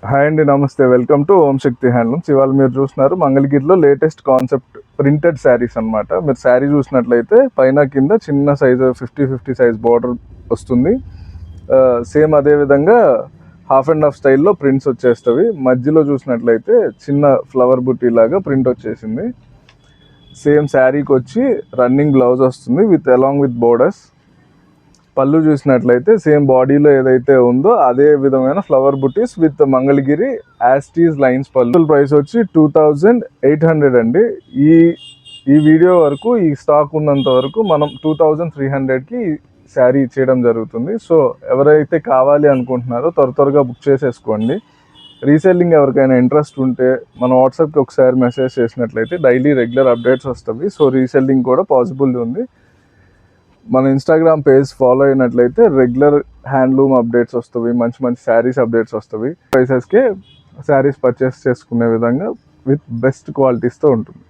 Hi అండి, నమస్తే. Welcome to Om Shakti Handlooms. ఇవాళ మీరు చూస్తున్నారు మంగళగిరిలో లేటెస్ట్ కాన్సెప్ట్ ప్రింటెడ్ శారీస్ అనమాట. మీరు శారీ చూసినట్లయితే పైన కింద చిన్న సైజు 50-50 సైజ్ బార్డర్ వస్తుంది. సేమ్ అదే విధంగా హాఫ్ అండ్ హాఫ్ స్టైల్లో ప్రింట్స్ వచ్చేస్తవి. మధ్యలో చూసినట్లయితే చిన్న ఫ్లవర్ బుట్టి లాగా ప్రింట్ వచ్చేసింది. సేమ్ శారీకి వచ్చి రన్నింగ్ బ్లౌజ్ వస్తుంది అలాంగ్ విత్ బోర్డర్స్. పళ్ళు చూసినట్లయితే సేమ్ బాడీలో ఏదైతే ఉందో అదే విధమైన flower buttis with Mangalagiri యాస్టీస్ lines. పళ్ళు ప్రైస్ వచ్చి 2800 అండి. ఈ వీడియో వరకు, ఈ స్టాక్ ఉన్నంత వరకు మనం 2300కి శారీ ఇచ్చేయడం జరుగుతుంది. సో ఎవరైతే కావాలి అనుకుంటున్నారో త్వరగా బుక్ చేసేసుకోండి. రీసెల్లింగ్ ఎవరికైనా ఇంట్రెస్ట్ ఉంటే మన వాట్సాప్కి ఒకసారి మెసేజ్ చేసినట్లయితే డైలీ రెగ్యులర్ అప్డేట్స్ వస్తాయి. సో రీసెల్లింగ్ కూడా పాసిబుల్ ఉంది. మన ఇన్స్టాగ్రామ్ పేజ్ ఫాలో అయినట్లయితే రెగ్యులర్ హ్యాండ్లూమ్ అప్డేట్స్ వస్తాయి, మంచి మంచి శారీస్ అప్డేట్స్ వస్తాయి. ప్రైసెస్కే శారీస్ పర్చేస్ చేసుకునే విధంగా విత్ బెస్ట్ క్వాలిటీస్తో ఉంటుంది.